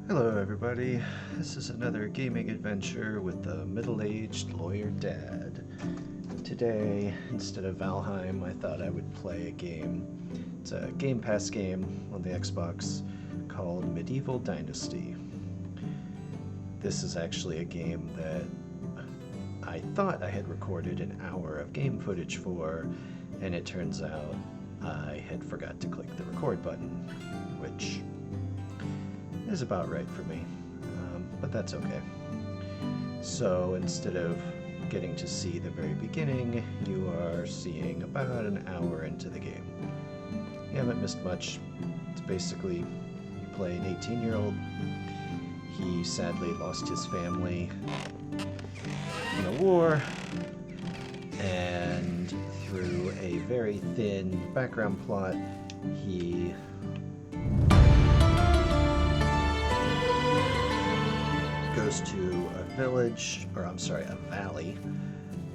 Hello, everybody. This is another gaming adventure with the middle-aged lawyer dad. Today, instead of Valheim, I thought I would play a game. It's a Game Pass game on the Xbox called Medieval Dynasty. This is actually a game that I thought I had recorded an hour of game footage for, and it turns out I had forgot to click the record button, which is about right for me, but that's okay. So instead of getting to see the very beginning, you are seeing about an hour into the game. You haven't missed much. It's basically you play an 18-year-old. He sadly lost his family in a war, and through a very thin background plot, he goes to a valley,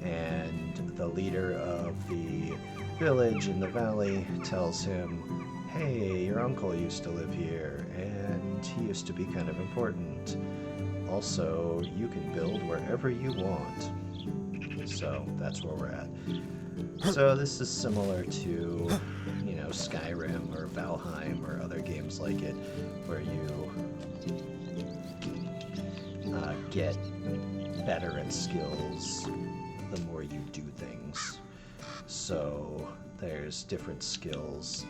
and the leader of the village in the valley tells him, hey, your uncle used to live here, and he used to be kind of important. Also, you can build wherever you want. So that's where we're at. So this is similar to, Skyrim or Valheim or other games like it, where you get better at skills the more you do things. So there's different skills.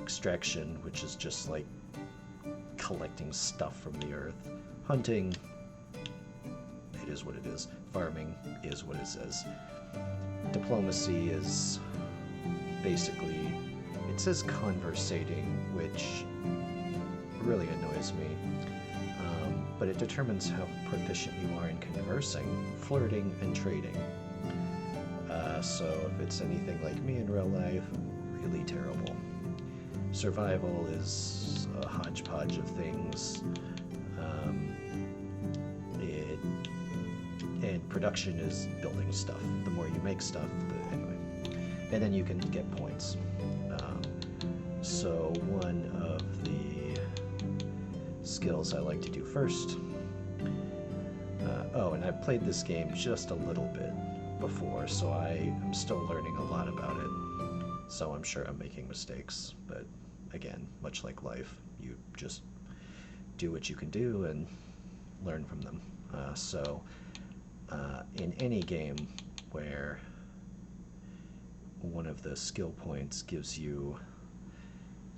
Extraction, which is just like collecting stuff from the earth. Hunting, it is what it is. Farming is what it says. Diplomacy is basically, it says conversating, which really annoys me. But it determines how proficient you are in conversing, flirting, and trading. So if it's anything like me in real life, really terrible. Survival is a hodgepodge of things. And production is building stuff. The more you make stuff, anyway. And then you can get points. So one of the skills I like to do first. And I've played this game just a little bit before, so I am still learning a lot about it. So I'm sure I'm making mistakes, but again, much like life, you just do what you can do and learn from them. In any game where one of the skill points gives you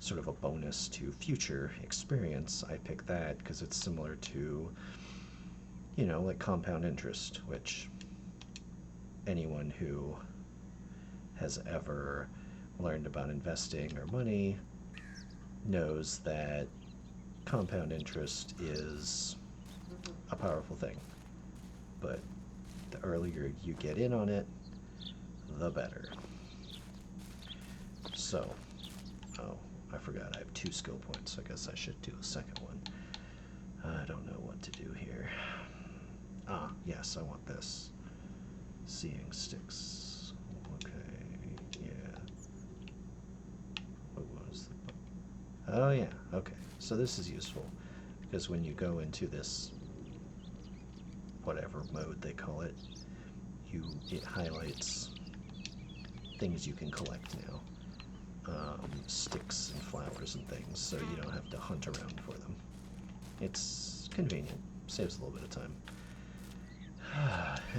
sort of a bonus to future experience, I pick that because it's similar to, like compound interest, which anyone who has ever learned about investing or money knows that compound interest is a powerful thing. But the earlier you get in on it, the better. So, I forgot I have 2 skill points. I guess I should do a second one. I don't know what to do here. Yes, I want this. Seeing sticks. Okay, yeah. What was the... Oh, yeah, okay. So this is useful, because when you go into this, whatever mode they call it, it highlights things you can collect now. Sticks and flowers and things, so you don't have to hunt around for them. It's convenient, saves a little bit of time.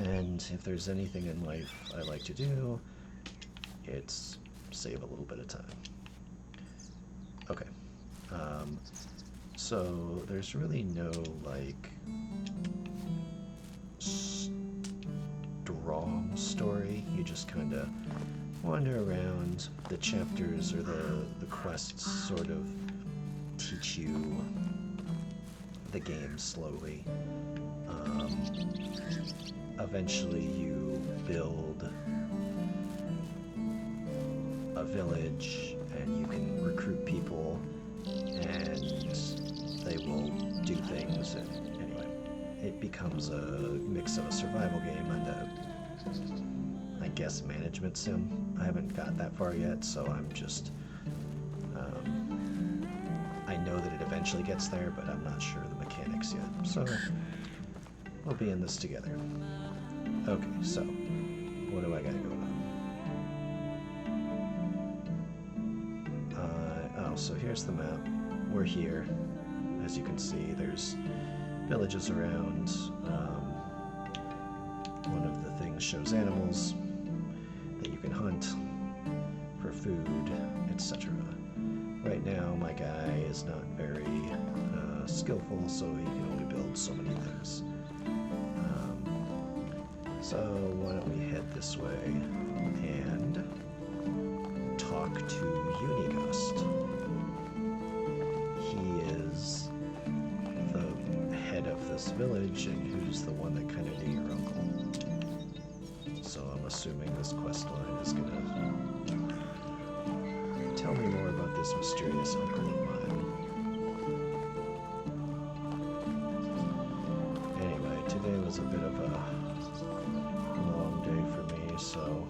And if there's anything in life I like to do, it's save a little bit of time. Okay. So there's really no, strong story. You just kind of wander around. The chapters or the quests sort of teach you the game slowly. Eventually you build a village and you can recruit people and they will do things, and anyway, it becomes a mix of a survival game and a, I guess, management sim. I haven't got that far yet, so I'm just I know that it eventually gets there, but I'm not sure the mechanics yet. So we'll be in this together. Okay, so what do I got going on? Oh, so here's the map. We're here. As you can see, there's villages around. One of the things shows animals that you can hunt for food, etc. Right now, my guy is not very skillful, so he can only build so many things. So why don't we head this way and talk to Unigust. He is the head of this village and who's the one that kind of knew your uncle. So I'm assuming this quest line is gonna tell me more about this mysterious uncle of mine. Anyway, today was a bit of a long day for me, so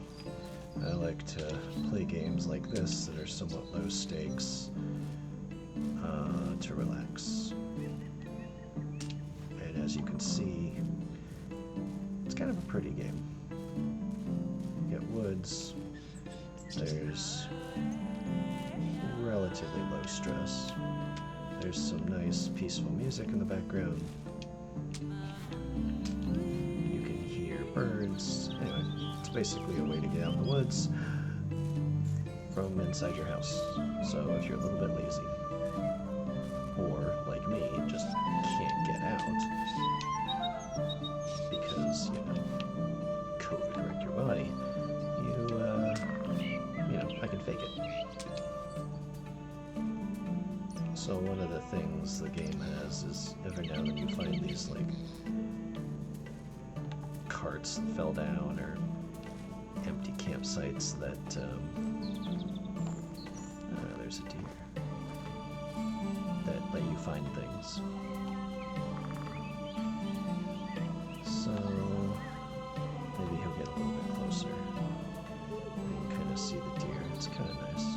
I like to play games like this that are somewhat low stakes to relax. And as you can see, it's kind of a pretty game. You get woods, there's relatively low stress, there's some nice peaceful music in the background, you can hear birds. Anyway, it's basically a way to get out in the woods from inside your house. So if you're a little bit lazy, or like me, just can't get out because, COVID wrecked your body, I can fake it. So one of the things the game has is every now and then you find these, carts that fell down or empty campsites that, there's a deer, that let you find things. So maybe he'll get a little bit closer. You can kind of see the deer. It's kind of nice.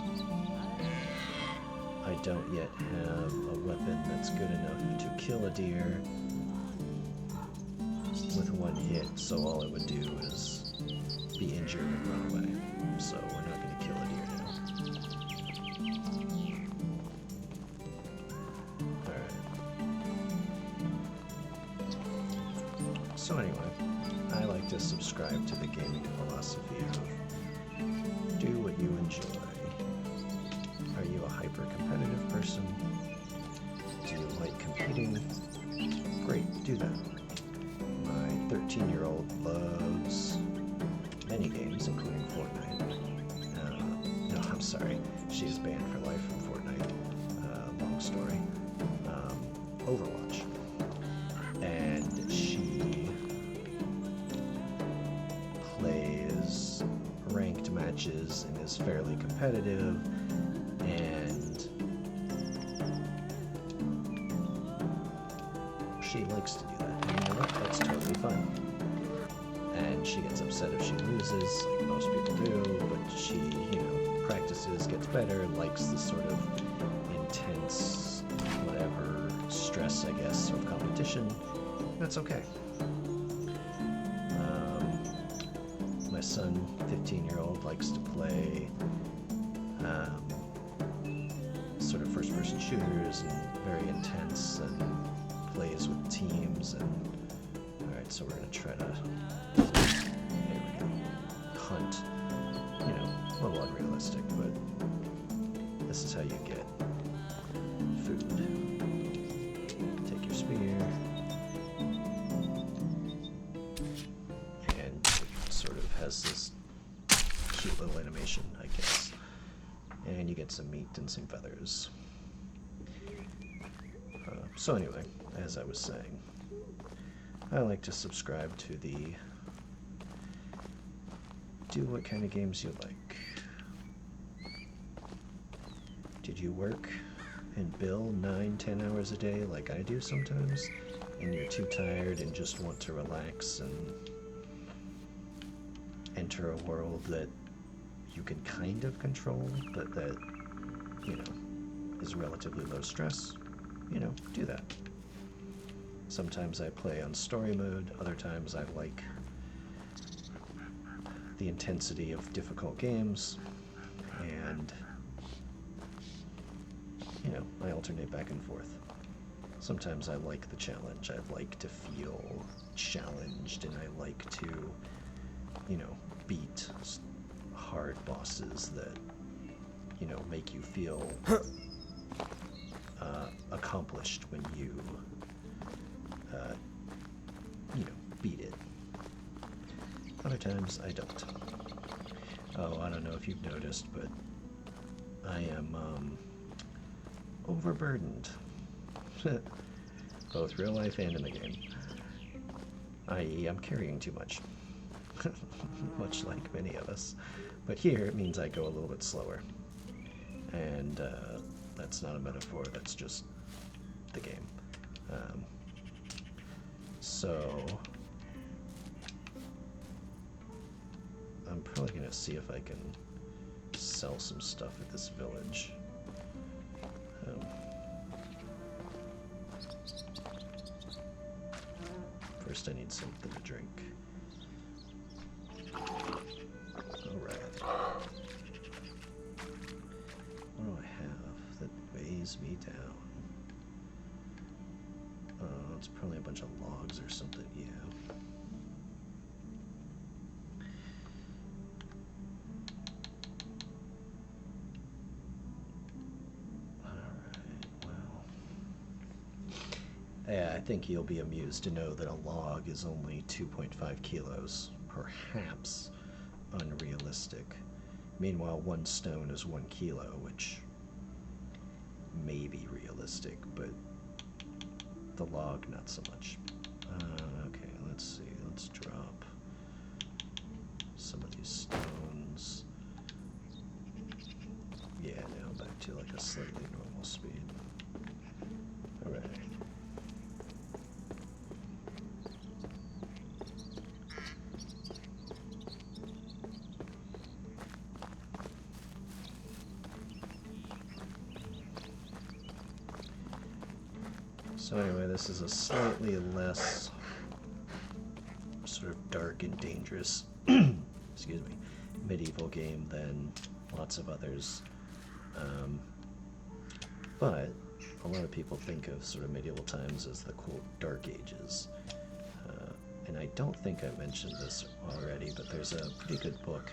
I don't yet have a weapon that's good enough to kill a deer with one hit, so all it would do is be injured and run away. So we're not going to kill a deer now. So anyway, I like to subscribe to the gaming philosophy of do what you enjoy. Are you a hyper-competitive person? Do you like competing? Great, do that. My 13-year-old loves many games, including Fortnite. No, I'm sorry, she is banned for life from Fortnite. Long story. Overwatch. And she plays ranked matches and is fairly competitive, and she likes to do that. And you know what? That's totally fine. And she gets upset if she loses, like most people do, but she, practices, gets better, likes the sort of intense, whatever, stress, I guess, of competition. That's okay. My son, 15-year-old, likes to play sort of first-person shooters and very intense and plays with teams. And alright, so we're going to try to, there we go, hunt. A little unrealistic, but this is how you get food. Take your spear, and it sort of has this cute little animation, I guess. And you get some meat and some feathers. So anyway, as I was saying, I like to subscribe to the do what kind of games you like. Did you work and bill 9-10 hours a day like I do sometimes, and you're too tired and just want to relax and enter a world that you can kind of control, but that, is relatively low stress? do that. Sometimes I play on story mode, other times I like the intensity of difficult games, and I alternate back and forth. Sometimes I like the challenge. I like to feel challenged, and I like to, beat hard bosses that, make you feel accomplished when you, beat it. Other times I don't. Oh, I don't know if you've noticed, but I am overburdened. Both real life and in the game. I.e., I'm carrying too much. Much like many of us. But here it means I go a little bit slower. And that's not a metaphor, that's just the game. So I'm probably going to see if I can sell some stuff at this village. First I need something to drink. Alright. What do I have that weighs me down? It's probably a bunch of logs or something, yeah. Yeah, I think you'll be amused to know that a log is only 2.5 kilos, perhaps unrealistic. Meanwhile, 1 stone is 1 kilo, which may be realistic, but the log, not so much. Okay, let's see. Let's drop some of these stones. Yeah, now back to like a slightly normal speed. Alright. So anyway, this is a slightly less sort of dark and dangerous, excuse me, medieval game than lots of others. But a lot of people think of sort of medieval times as the quote Dark Ages. And I don't think I mentioned this already, but there's a pretty good book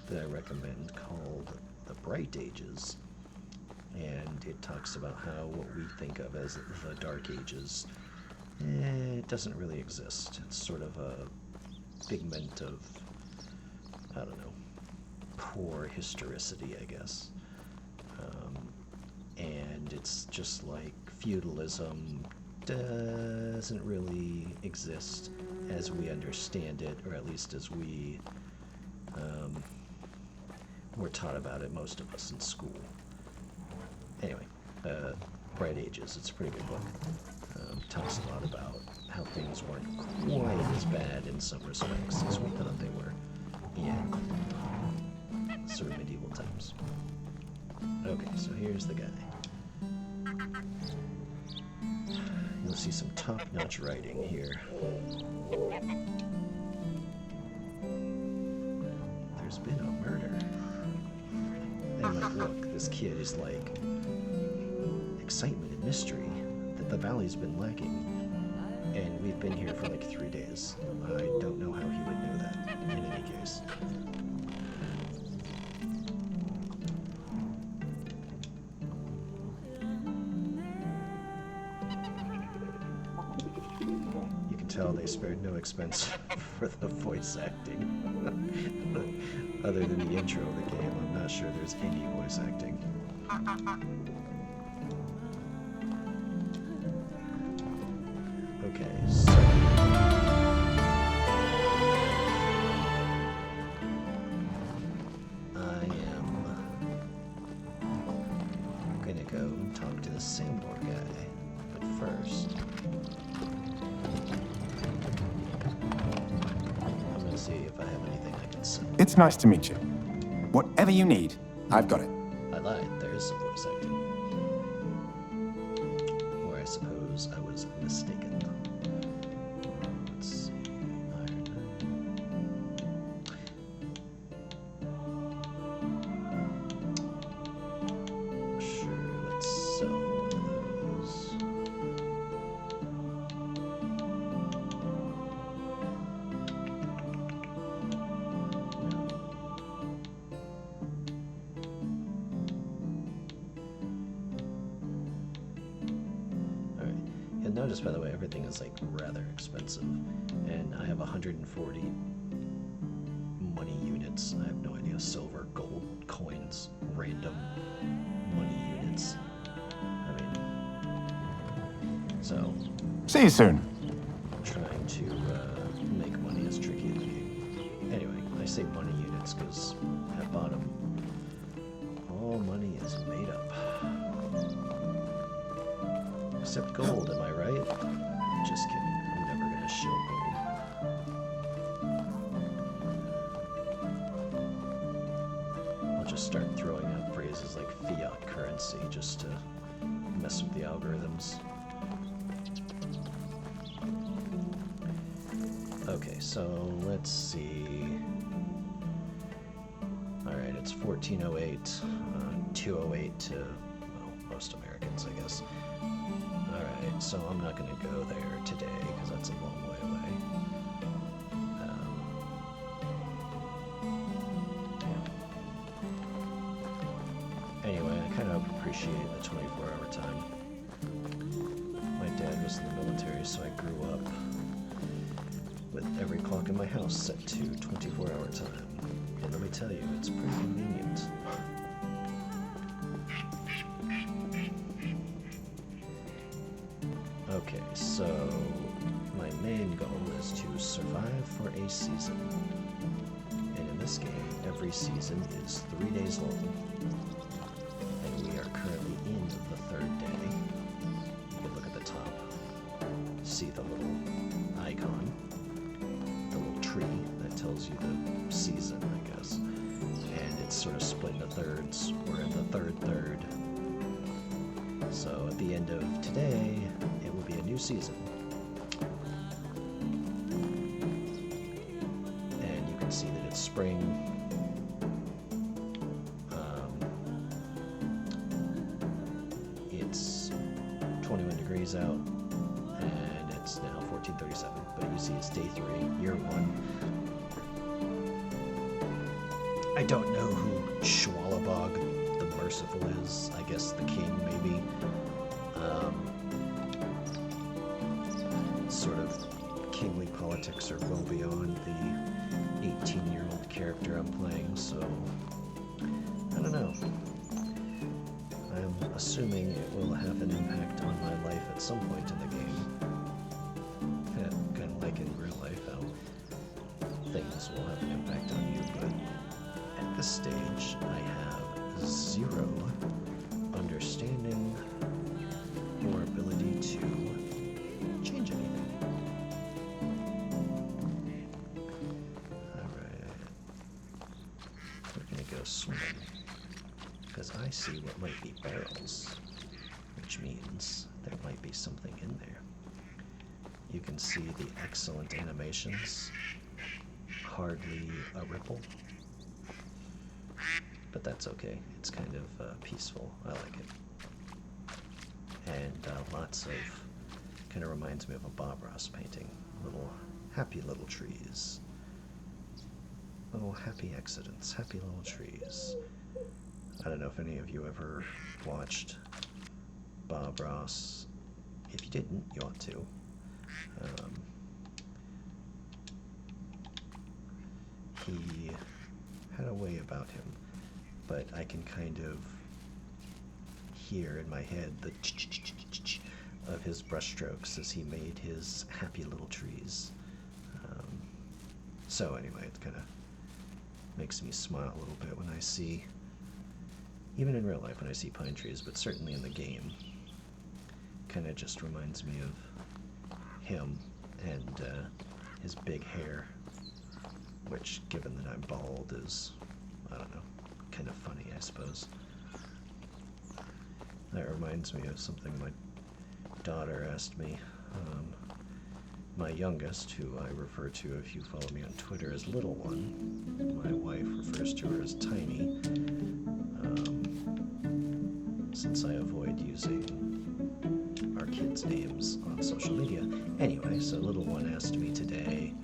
that I recommend called The Bright Ages. And it talks about how what we think of as the Dark Ages, it doesn't really exist. It's sort of a figment of, I don't know, poor historicity, I guess. And it's just like feudalism doesn't really exist as we understand it, or at least as we were taught about it, most of us in school. Anyway, Bright Ages, it's a pretty good book. Talks a lot about how things weren't quite as bad in some respects as we thought they were in sort of medieval times. Okay, so here's the guy. You'll see some top-notch writing here. There's been a murder. And like, look, this kid is like excitement and mystery that the valley's been lacking. And we've been here for like 3 days. I don't know how he would know that, in any case. You can tell they spared no expense for the voice acting. Other than the intro of the game, I'm not sure there's any voice acting. Okay, so I am gonna go and talk to the Sandor guy, but first I'm gonna see if I have anything I can sell. It's nice to meet you. Whatever you need, I've got it. I lied, there is some voice acting. Notice, by the way, everything is like rather expensive, and I have 140 money units. I have no idea, silver, gold, coins, random money units. I mean, so See you soon. trying to make money is tricky in the game. Anyway, I say money units because at bottom, all money is made up. Except gold, am I right? Just kidding. I'm never gonna show gold. I'll just start throwing out phrases like fiat currency just to mess with the algorithms. Okay, so let's see. Alright, it's 1408, 208 to, well, most Americans, I guess. Alright, so I'm not going to go there today because that's a long way away. Yeah. Anyway, I kind of appreciate the 24-hour time. My dad was in the military, so I grew up with every clock in my house set to 24-hour time. And let me tell you, it's pretty convenient. Okay, so my main goal is to survive for a season. And in this game, every season is 3 days long. And we are currently in the 3rd day. You can look at the top, see the little icon, the little tree that tells you the season, I guess. And it's sort of split into thirds. We're in the third. So at the end of today, it will be a new season. And you can see that it's spring. It's 21 degrees out, and it's now 14:37. But you see it's day 3, year 1. I don't know who Schwalabog the Merciful is. I guess the king, maybe. Sort of kingly politics are well beyond the 18-year-old character I'm playing, so I don't know. I'm assuming it will have an impact on my life at some point in the game. Kind of like in real life, how things will have an impact on you, but at this stage, I have 0 understanding or ability to change anything. Alright. We're gonna go swimming. Because I see what might be barrels, which means there might be something in there. You can see the excellent animations. Hardly a ripple. But that's okay. It's kind of peaceful. I like it. And lots of, kind of reminds me of a Bob Ross painting. Little happy little trees. Little happy accidents, happy little trees. I don't know if any of you ever watched Bob Ross. If you didn't, you ought to. He had a way about him, but I can kind of hear in my head the ch-ch-ch-ch-ch of his brushstrokes as he made his happy little trees. So anyway, it kind of makes me smile a little bit when I see, even in real life when I see pine trees, but certainly in the game, kind of just reminds me of him and his big hair, which, given that I'm bald, is, I don't know, kind of funny, I suppose. That reminds me of something my daughter asked me. My youngest, who I refer to, if you follow me on Twitter, as Little One. My wife refers to her as Tiny, since I avoid using our kids' names on social media. Anyway, so Little One asked me today,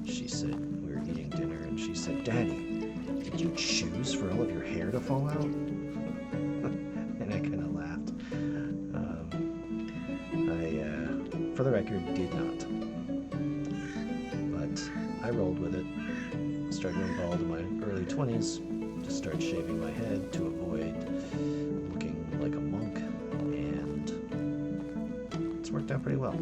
she said, we were eating dinner, and she said, "Daddy, did you choose for all of your hair to fall out?" And I kind of laughed. for the record, did not. But I rolled with it. Started getting bald in my early 20s. Just started shaving my head to avoid looking like a monk, and it's worked out pretty well.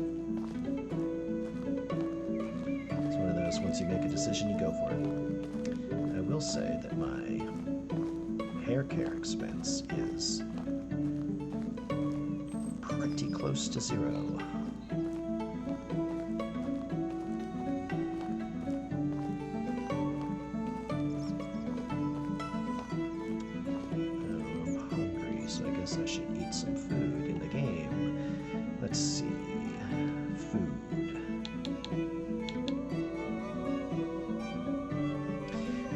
It's one of those, once you make a decision, you go for it. I will say that my hair care expense is pretty close to zero. I should eat some food in the game. Let's see. Food.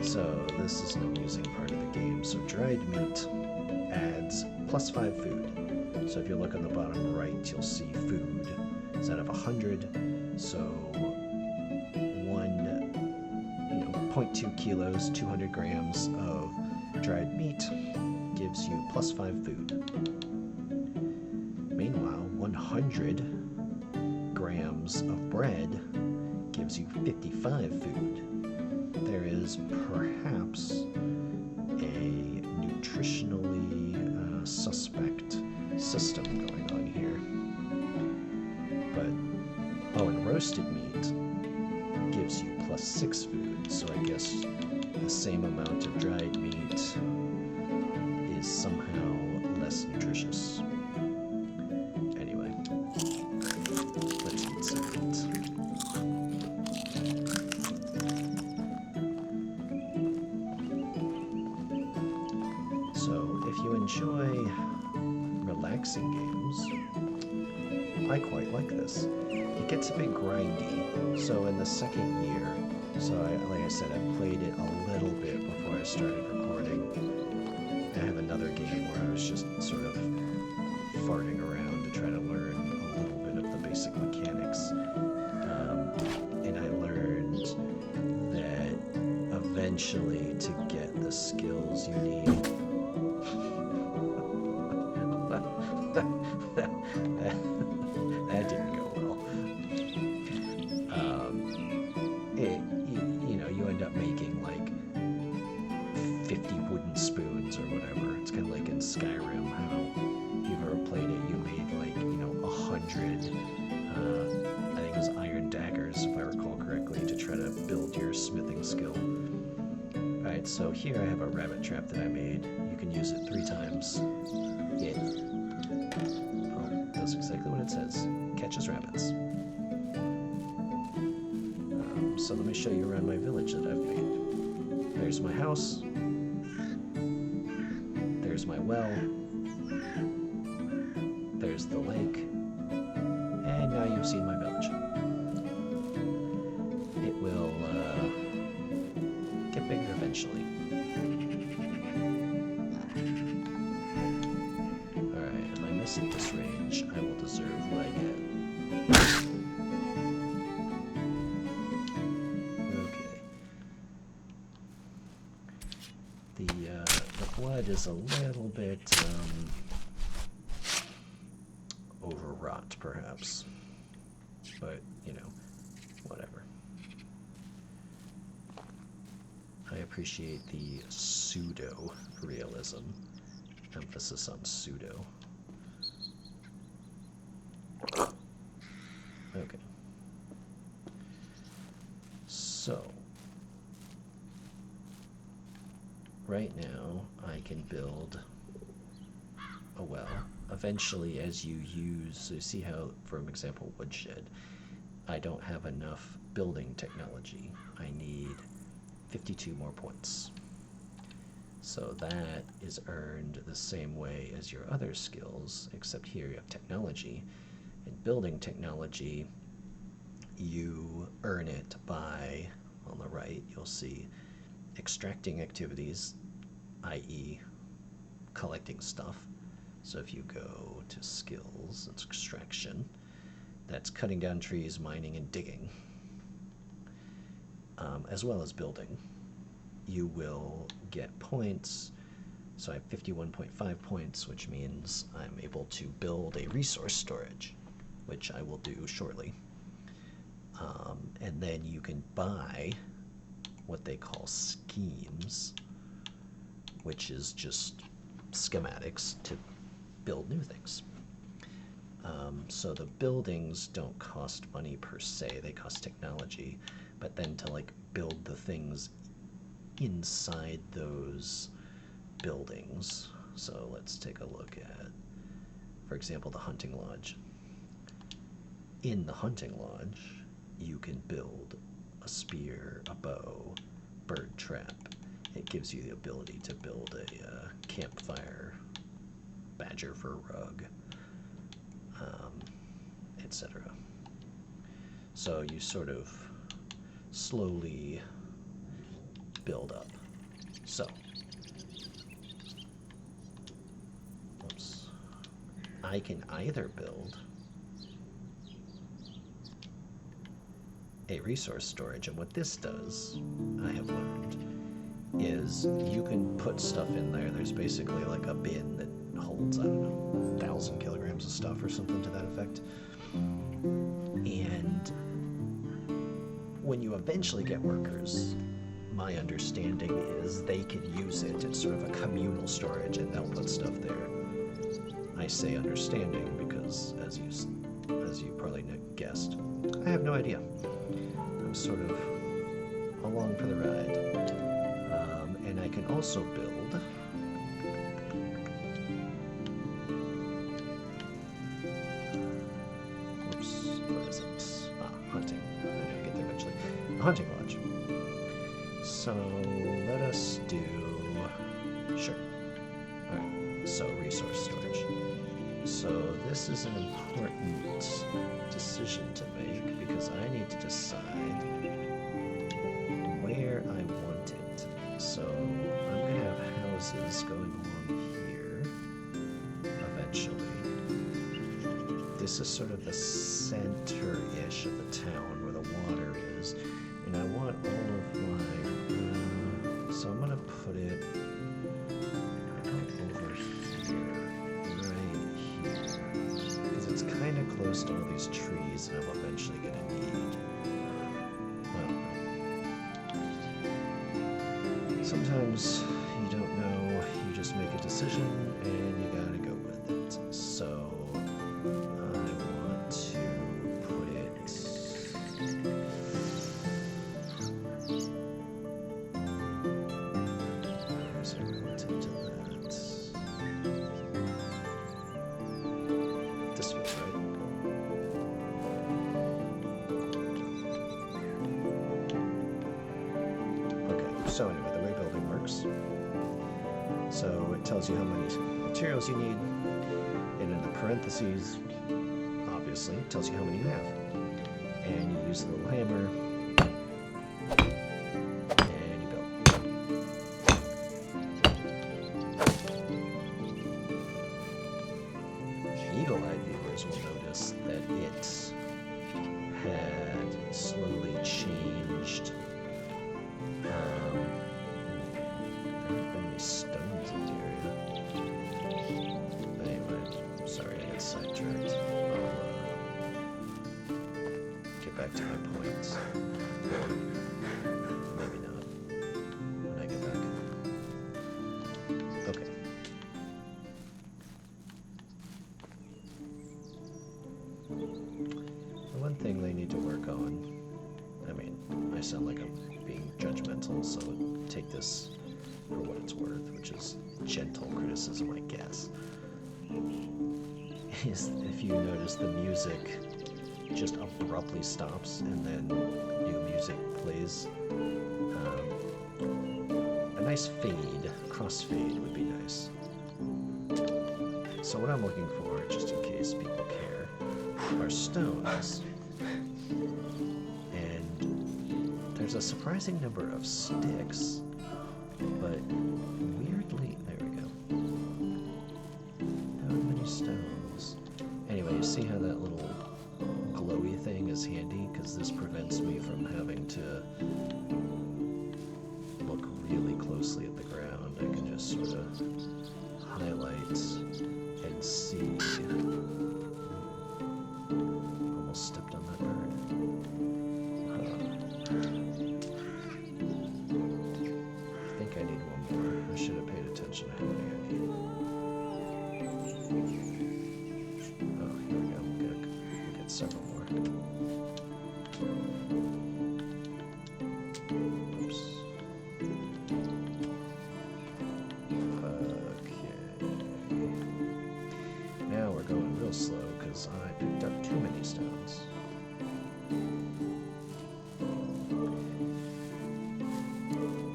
So this is an amusing part of the game. So dried meat adds +5 food. So if you look on the bottom right, you'll see food is out of 100. So 0.2 kilos, 200 grams of dried meat gives you +5 food. Meanwhile, 100 grams of bread gives you 55 food. There is perhaps a nutritionally suspect system going on here. But, and roasted meat gives you +6 food, so I guess the same amount of dried meat is somehow less nutritious. Anyway, let's eat some meat. So, if you enjoy relaxing games, I quite like this. It gets a bit grindy, so in the second year, like I said, I played it a little bit before I started recording. I have another game where I was just sort of farting around to try to learn a little bit of the basic mechanics. And I learned that eventually to get the skills you need, that didn't go well. You end up making like 50 wooden spoons or whatever. It's kind of like in Skyrim, how if you've ever played it, you made like, 100, I think it was iron daggers, if I recall correctly, to try to build your smithing skill. Alright, so here I have a rabbit trap that I made. You can use it 3 times. Yeah. Oh, does exactly what it says. Catches rabbits. So let me show you around my village that I've made. There's my house. There's my well. There's the lake. And now you've seen my village. It will get bigger eventually. Alright, if I miss at this range, I will deserve what I get. The blood is a little bit overwrought, perhaps, but whatever. I appreciate the pseudo-realism, emphasis on pseudo. Okay. So, right now, I can build a well. Eventually, as you use, so you see how, for example, woodshed, I don't have enough building technology. I need 52 more points. So that is earned the same way as your other skills, except here you have technology. In building technology, you earn it by, on the right, you'll see extracting activities, i.e. collecting stuff. So if you go to skills, it's extraction. That's cutting down trees, mining, and digging. As well as building. You will get points. So I have 51.5 points, which means I'm able to build a resource storage. which I will do shortly. And then you can buy what they call schemes, which is just schematics to build new things. So the buildings don't cost money per se, they cost technology, but then to like build the things inside those buildings. So let's take a look at, for example, the hunting lodge. In the hunting lodge, you can build a spear, a bow, bird trap. It gives you the ability to build a campfire, badger for a rug, etc. So you sort of slowly build up. So, oops, I can either build a resource storage, and what this does, I have learned, is you can put stuff in there. There's basically like a bin that holds, I don't know, 1,000 kilograms of stuff or something to that effect. And when you eventually get workers, my understanding is they can use it. It's sort of a communal storage, and they'll put stuff there. I say understanding because, as you probably guessed, I have no idea. I'm sort of along for the ride. And I can also build hunting. I'm going to get there eventually. A hunting lodge. So let us do, sure. Alright, so resource storage. So this is an important decision to make because I need to decide where I want it. So I'm going to have houses going along here eventually. This is sort of the center-ish of the town where the water is. And I want all of my, so I'm going to put it over here, right here. Because it's kind of close to all these trees and I'm eventually going to need. Sometimes you don't know, you just make a decision and you gotta go with it. So I want to put it relative to that. This way, right? Okay, so anyway, the way building works. So it tells you how many materials you need, and in the parentheses, obviously, it tells you how many you have. And you use the little hammer, and you build. Eagle-eyed viewers will notice that it had slowly changed. There aren't many stones in the area. Anyway, sorry I got sidetracked. I'll get back to my points. Maybe not. When I get back. Okay. The one thing they need to work on, I mean, I sound like I'm being judgmental, so take this for what it's worth, which is gentle criticism, I guess, is if you notice the music just abruptly stops and then new music plays. A nice fade, crossfade would be nice. So what I'm looking for, just in case people care, are stones. And there's a surprising number of sticks, but weirdly, there we go. How many stones? Anyway, you see how that little glowy thing is handy? Because this prevents me from having to look really closely at the ground. I can just sort of highlight and see several more. Oops. Okay. Now we're going real slow because I picked up too many stones.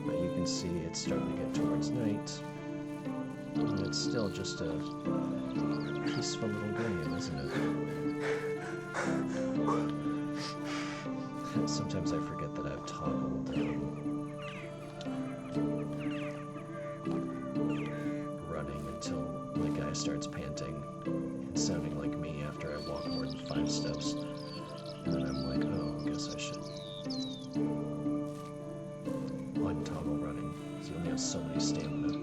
But you can see it's starting to get towards night. And it's still just a peaceful little game, isn't it? Sometimes I forget that I've toggled running until the guy starts panting and sounding like me after I walk more than 5 steps. And then I'm like, oh, I guess I should untoggle running, because you only have so many stamina.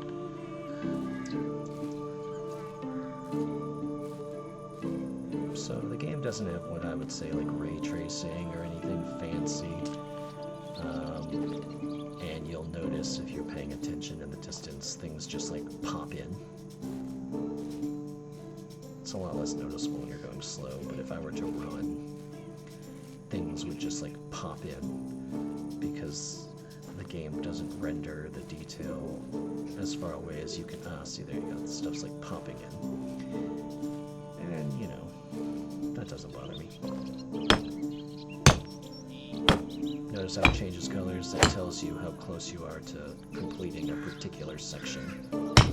So the game doesn't have what I would say like ray tracing or anything fancy. And you'll notice if you're paying attention in the distance, things just like pop in. It's a lot less noticeable when you're going slow, but if I were to run, things would just like pop in because the game doesn't render the detail as far away as you can. See, there you go. The stuff's like popping in. And, you know, that doesn't bother me. Notice how it changes colors. That tells you how close you are to completing a particular section. Alright.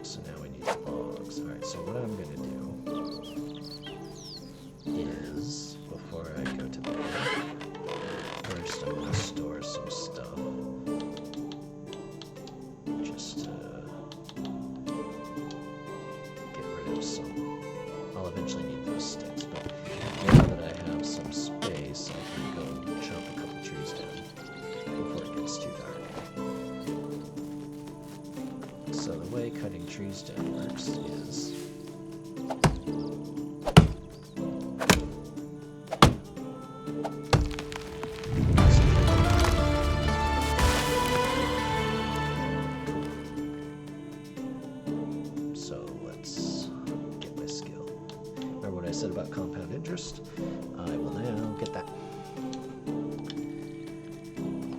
So now we need logs. Alright, so what I'm going to do is, before I go to bed, first I'm going to store some stuff. Just to get rid of some. I'll eventually need those sticks, but now that I have some space, I can go and chop a couple trees down before it gets too dark. So the way cutting trees down works is about compound interest. I will now get that.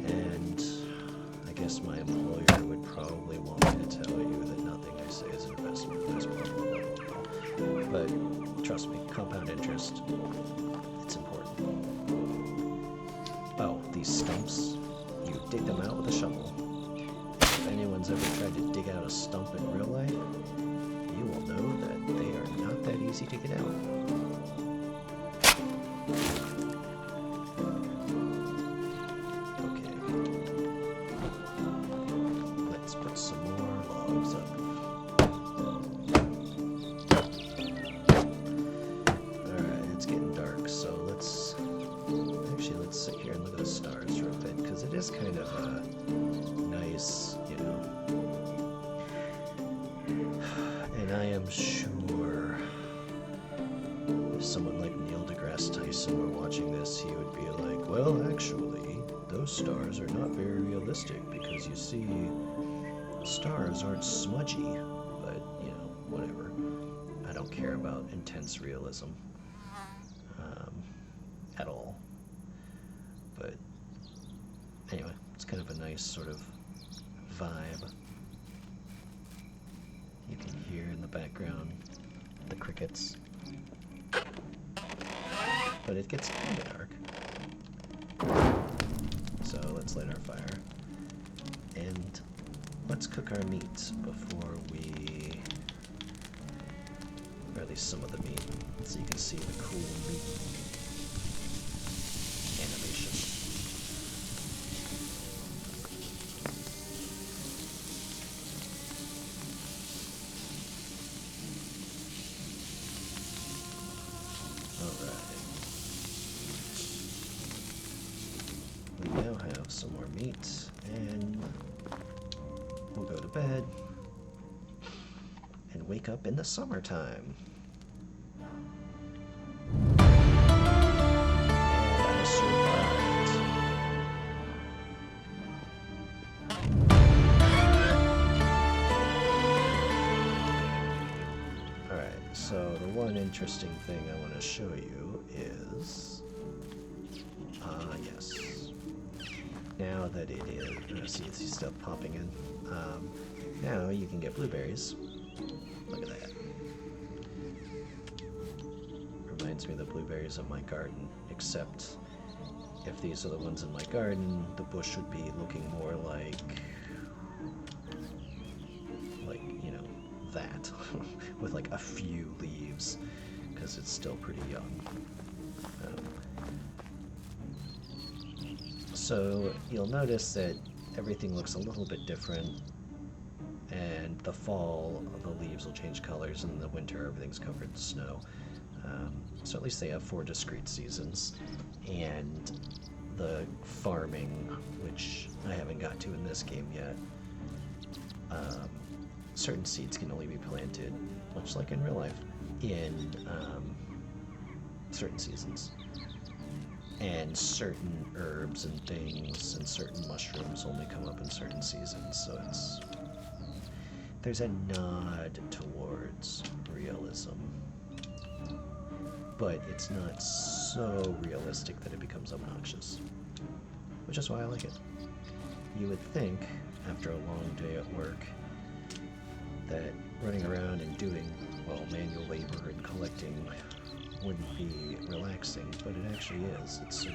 And I guess my employer would probably want me to tell you that nothing I say is an investment. That's probably what I'll do. But trust me, compound interest, it's important. Oh, these stumps, you dig them out with a shovel. If anyone's ever tried to dig out a stump in real life, you will know that they are not that easy to get out. Okay. Let's put some more logs up. Alright, it's getting dark, so let's sit here and look at the stars for a bit, because it is kind of a nice, you know. And I am sure if someone like Neil deGrasse Tyson were watching this, he would be like, well, actually, those stars are not very realistic because you see, stars aren't smudgy, but, you know, whatever. I don't care about intense realism at all. But anyway, it's kind of a nice sort of vibe. You can hear in the background the crickets. But it gets kind of dark. So let's light our fire. And let's cook our meat before we... or at least some of the meat, so you can see the cool meat animation. Some more meat, and we'll go to bed and wake up in the summertime. And I survived. So the one interesting thing I want to show you is, yes. Now that it is, see it's still popping in. Now you can get blueberries. Look at that. Reminds me of the blueberries in my garden, except if these are the ones in my garden, the bush would be looking more like you know, that, with like a few leaves, because it's still pretty young. So you'll notice that everything looks a little bit different, and the fall, the leaves will change colors, and in the winter, everything's covered in snow. So at least they have 4 discrete seasons, and the farming, which I haven't got to in this game yet, certain seeds can only be planted, much like in real life, in certain seasons. And certain herbs and things and certain mushrooms only come up in certain seasons, so there's a nod towards realism. But it's not so realistic that it becomes obnoxious, which is why I like it. You would think, after a long day at work, that running around and doing, well, manual labor and collecting wouldn't be relaxing, but it actually is. It's sort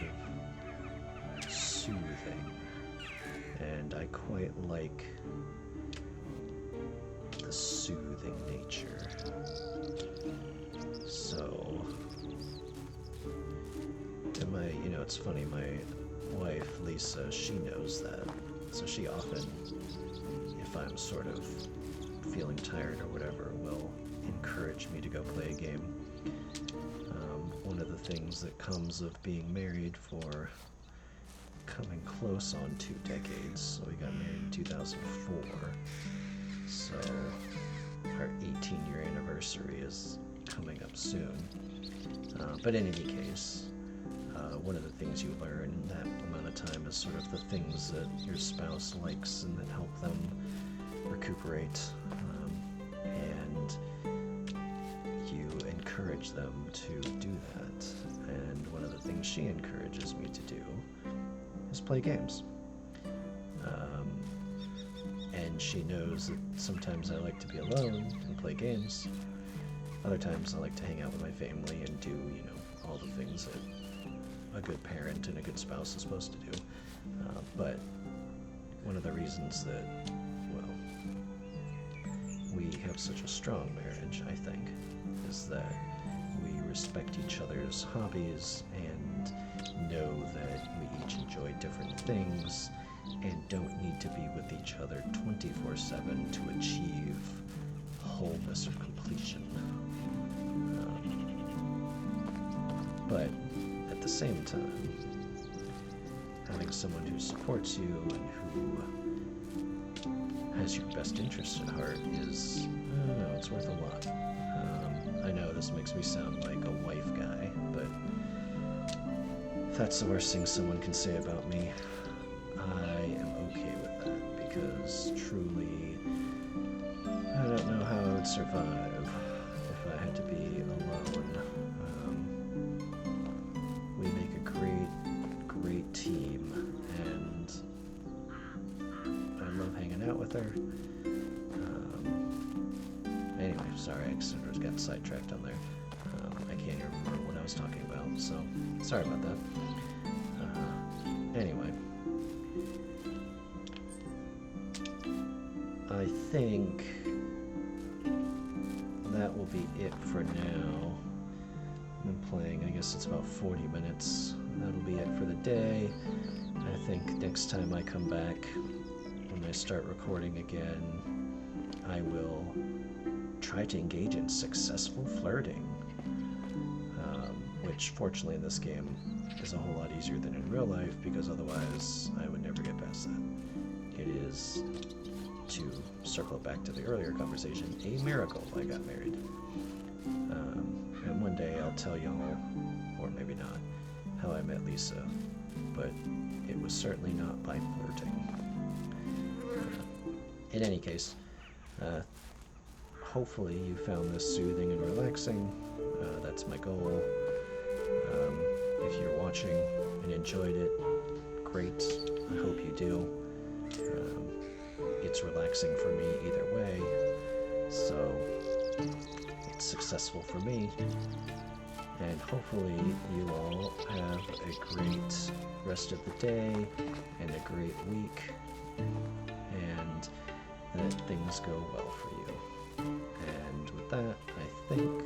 of soothing, and I quite like the soothing nature. So, it's funny, my wife, Lisa, she knows that, so she often, if I'm sort of feeling tired or whatever, will encourage me to go play a game. One of the things that comes of being married for coming close on 2 decades, so we got married in 2004, so our 18-year anniversary is coming up soon. But in any case, one of the things you learn in that amount of time is sort of the things that your spouse likes and that help them recuperate, and you encourage them to do that. And one of the things she encourages me to do is play games. And she knows that sometimes I like to be alone and play games. Other times I like to hang out with my family and do, all the things that a good parent and a good spouse is supposed to do. But one of the reasons that, we have such a strong marriage, I think, is that we respect each other's hobbies and know that we each enjoy different things and don't need to be with each other 24/7 to achieve wholeness or completion. But at the same time, having someone who supports you and who has your best interest at heart is, I don't know, it's worth a lot. I know this makes me sound like a wife guy, but if that's the worst thing someone can say about me, I am okay with that, because truly, I don't know how I would survive if I had to be alone. We make a great team, and I love hanging out with her. Anyway, sorry, I sort of got sidetracked on there. I can't even remember what I was talking about, so sorry about that. Anyway, I think that will be it for now. I've been playing, I guess it's about 40 minutes. That'll be it for the day. I think next time I come back, when I start recording again, I will try to engage in successful flirting, which fortunately in this game is a whole lot easier than in real life, because otherwise I would never get past that. It is, to circle back to the earlier conversation, a miracle I got married. And one day I'll tell y'all, or maybe not, how I met Lisa, but it was certainly not by flirting. In any case, hopefully you found this soothing and relaxing. That's my goal. If you're watching and enjoyed it, great. I hope you do. It's relaxing for me either way, so it's successful for me. And hopefully you all have a great rest of the day and a great week, and that things go well for you. And with that, I think